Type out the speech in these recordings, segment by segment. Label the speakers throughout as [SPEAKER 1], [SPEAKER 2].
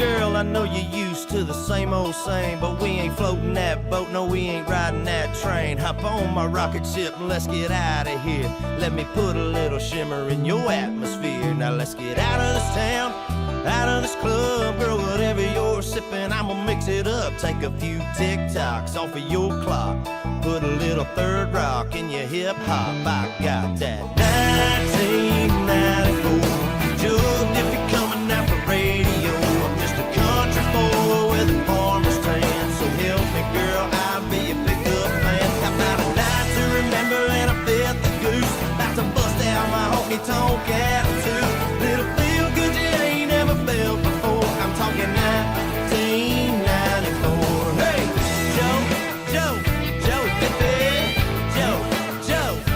[SPEAKER 1] Girl, I know you're used to the same old same, but we ain't floating that boat, no, we ain't riding that train. Hop on my rocket ship and let's get out of here. Let me put a little shimmer in your atmosphere. Now let's get out of this town, out of this club. Girl, whatever you're sipping, I'ma mix it up. Take a few tick-tocks off of your clock. Put a little third rock in your hip-hop. I got that 1994 Joe Diffie coming out the radio. I'm just a country boy with a farmer's tan. So help me, girl, I'll be your pickup man. How about a night to remember and a fifth of goose? About to bust out my honky-tonk attitude. Little feel good you ain't never felt before. I'm talking 1994. Hey, Joe Diffie, Joe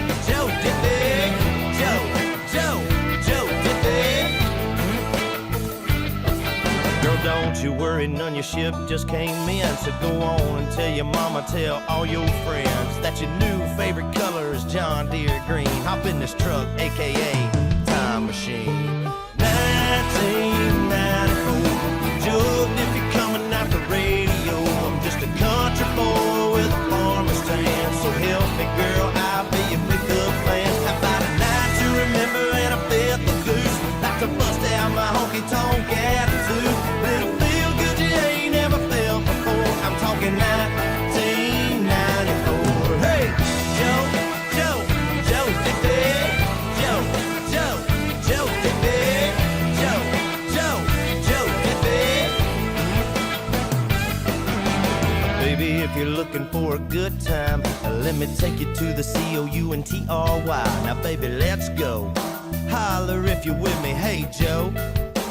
[SPEAKER 1] Diffie, Joe Diffie. Girl, don't you worry, none, your ship just came in. So go on and tell your mama, tell all your friends that your new favorite color is John Deere green. Hop in this truck, aka Time Machine. 1994, Joe Diffie coming out the radio. I'm just a country boy with a farmer's tan. So help me, girl, I'll be your pickup man. How about a night to remember and a fifth of goose? Like to bust out my honky-tonk attitude. Little feel good you ain't never felt before. I'm talking 1994. Hey, Joe Diffie, Joe Diffie, Joe Diffie. Baby, if you're looking for a good time, let me take you to the COUNTRY. Now, baby, let's go. Holler if you're with me. Hey, Joe,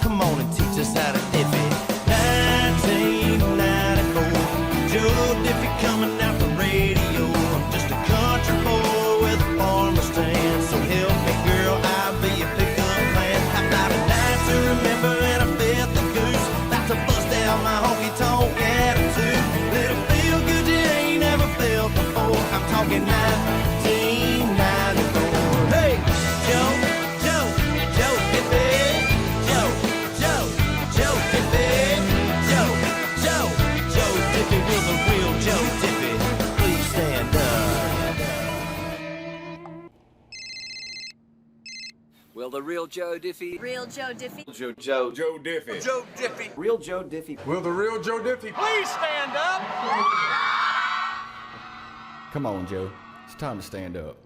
[SPEAKER 1] come on and teach us how to diffie. 1994, Joe Diffie coming out the radio. I'm just a country boy with a farmer's tan. So help me, girl, I'll be your pickup man. How about a night to remember and a fifth of goose? About to bust out my honky-tonk attitude. Little feel good you ain't never felt before. I'm talking 1994. Hey, Joe Diffie, Joe Diffie, Joe Diffie, will the real Joe Diffie please stand up?
[SPEAKER 2] Will the real Joe Diffie?
[SPEAKER 3] Real Joe Diffie.
[SPEAKER 4] Joe Diffie.
[SPEAKER 2] Joe Diffie.
[SPEAKER 4] Real Joe Diffie.
[SPEAKER 5] Will the real Joe Diffie
[SPEAKER 2] Please stand up.
[SPEAKER 5] Come on, Joe. It's time to stand up.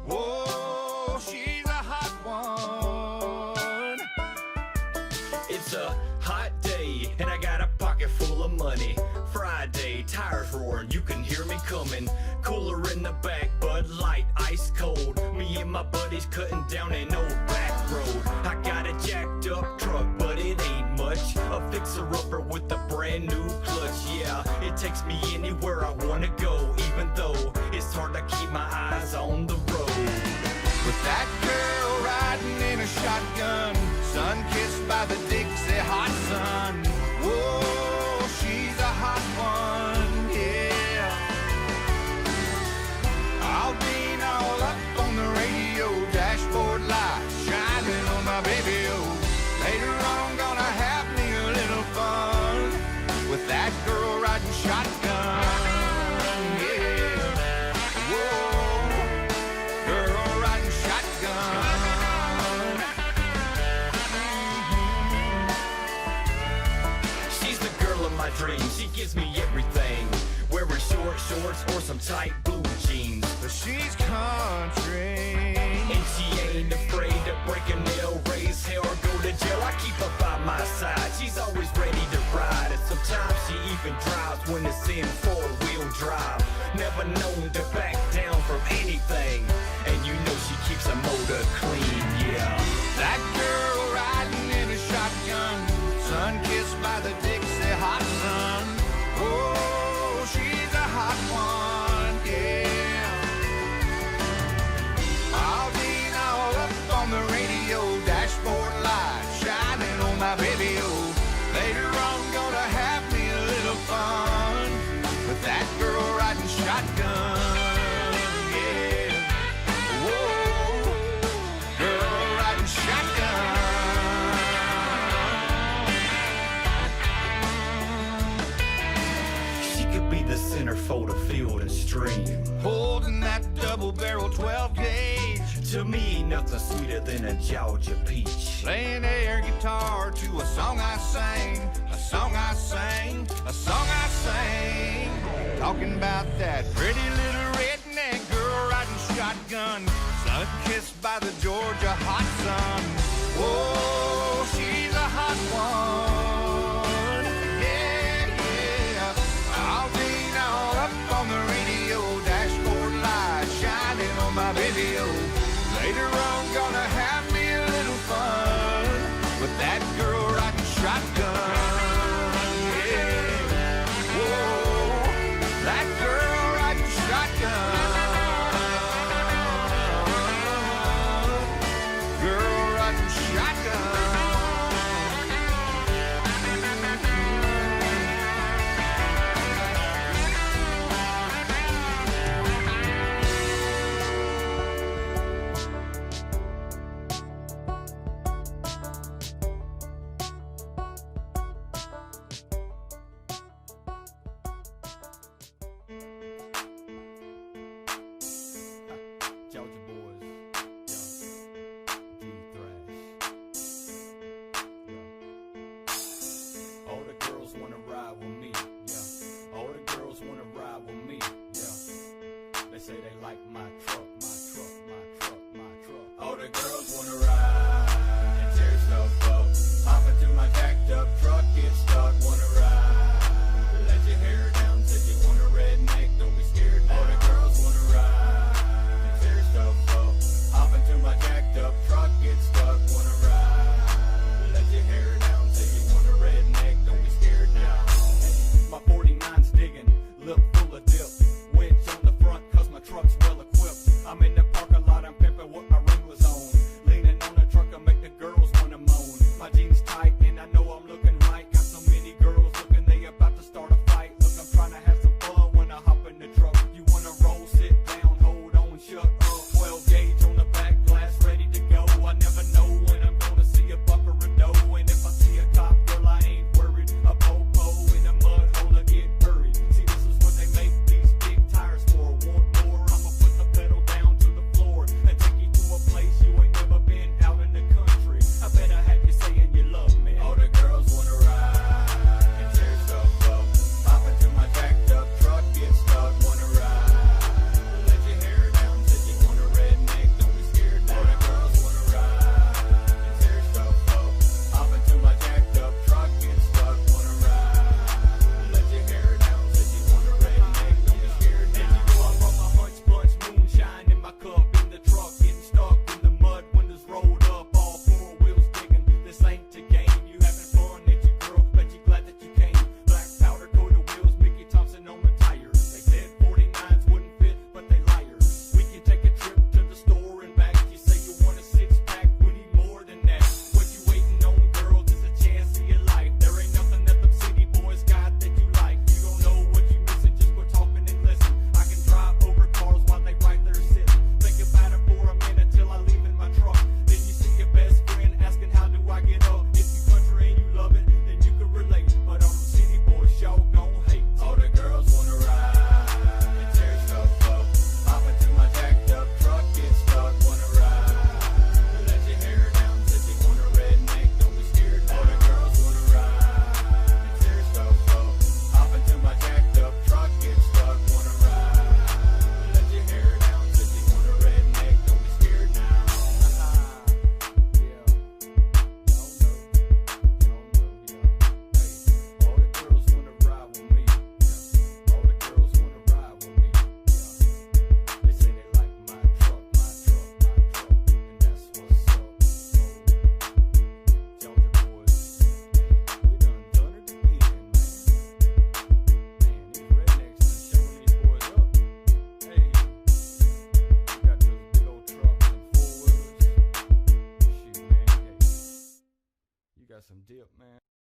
[SPEAKER 6] Whoa, she's a hot one.
[SPEAKER 7] It's a hot day, and I got a pocket full of money. Friday, tires roaring, you can hear me coming. Cooler in the back, Bud Light, ice cold. Me and my buddies cutting down an old back road. I got a jacked up truck, but it ain't much. A fixer-upper with a brand new clutch. Yeah, it takes me anywhere I wanna go, even though it's hard to keep my eyes on the road.
[SPEAKER 6] With that girl riding in a shotgun, sun-kissed by the Dixie hot sun. Whoa, she's a hot one, yeah. I'll be all up on the radio, dashboard light shining on my baby, oh. Later on, gonna have me a little fun with that girl riding shotgun, yeah. Whoa, girl riding shotgun.
[SPEAKER 7] She's the girl of my dreams, she gives me everything. Wearing short shorts or some tight blue jeans.
[SPEAKER 6] But she's country,
[SPEAKER 7] And she ain't afraid to break a nail, raise hell, or go to jail. I keep her by my side, she's always ready to ride. And sometimes she even drives when it's in four-wheel drive. Never known to back down from anything. And you know she keeps her motor clean, yeah.
[SPEAKER 6] that girl riding in a shotgun, sun-kissed by the Dixie hot sun. Oh, she's a hot one, yeah. I'll be all up on the radio, dashboard light shining on my baby, oh. Later on, gonna have me a little fun with that girl riding shotgun, yeah.
[SPEAKER 7] To me, ain't nothing sweeter than a Georgia peach.
[SPEAKER 6] Playing air guitar to a song I sang, a song I sang, a song I sang. Talking about that pretty little redneck girl riding shotgun, sun-kissed by the Georgia hot sun. Whoa, she's a hot one. Yeah, yeah. I'll be all up on the radio, dashboard light shining on my video. Later on, gonna have me a little fun with that girl riding shotgun. Yeah. Whoa, that girl riding shotgun. Girl riding shotgun.
[SPEAKER 5] Georgia boys, D Thrash. All the girls wanna ride with me, yeah. All the girls wanna ride with me, yeah. They say they like my truck, my truck, my truck, my truck. All the girls wanna ride and tear stuff up. Hop into my jacked up truck, get stuck, wanna ride. Let your hair down, said you want a redneck, don't be scared now. All the girls wanna ride and tear stuff up. Hop into my jacked up truck, get stuck, wanna ride. Let your hair down, say you want a redneck, don't be scared now. My 49's digging, lip full of dip. Winch on the front, cause my truck's well equipped. I'm in the parking lot, I'm pimping with my Wranglers on. Leaning on the truck, I make the girls wanna moan. My jeans tight, and I know I'm looking right. Got so many girls looking, they about to start a fight. Look, I'm trying to have some fun when I hop in the truck. You wanna roll, sit down, hold on, shut up. 12 gauge on the back glass, ready to go. I never know when I'm gonna see a buck or a doe. And if I see a cop, girl, I ain't worried. A popo in a mud hole, I get buried. See, this is what they make these big tires for. Want more? I'ma put the pedal down to the floor and take you to a place you ain't never been out in the country. I better have you saying you love me. All the girls wanna ride and tear stuff up. Hop into my jacked up truck, get stuck, wanna ride. Let your hair down, said you want a redneck, don't be scared now. All the girls wanna ride and tear stuff up. Hop into my jacked up truck, get stuck, wanna ride. Let your hair down, said you want a redneck, don't be scared now. And you know I brought my hunch bunch moonshine in my cup in the truck, getting stuck in the mud, windows rolled up, all four wheels digging. This ain't a game, you having fun, ain't you, girl? Bet you glad that you came. Black powder coated wheels, Mickey Thompson on the tires. They said 49s wouldn't fit, but they liars. We can take a trip to the store and back. You say you want a six-pack, we need more than that. What you waiting on, girl? Just a chance of your life. There ain't nothing that them city boys got that you like. You don't know what you missing, just quit talking and listen. I can drive over cars while they right there sitting. Think about it for a minute till I leave in my truck. Then you see your best friend asking how do I get up. If you country and you love it, then you can relate. But all them city boys sure gon' hate. All the girls wanna ride and tear stuff up. Hop into my jacked up truck, get stuck, wanna ride. Let your hair down, said you want a redneck, don't be scared now. All the girls wanna ride and tear stuff up. Hop into my jacked up truck, get stuck, wanna ride. Let your hair down, said you want a redneck, don't be scared now. Yeah, y'all know, yeah. Hey, all the girls wanna ride with me, yeah. All the girls wanna ride with me, yeah. They say they like my truck, my truck, my truck, and that's what's up. Georgia boys, we done it again, man. Man, these rednecks done showing these boys up. Hey, we got those big old trucks and four-wheelers. Shoot, man, hey, you got some dip, man.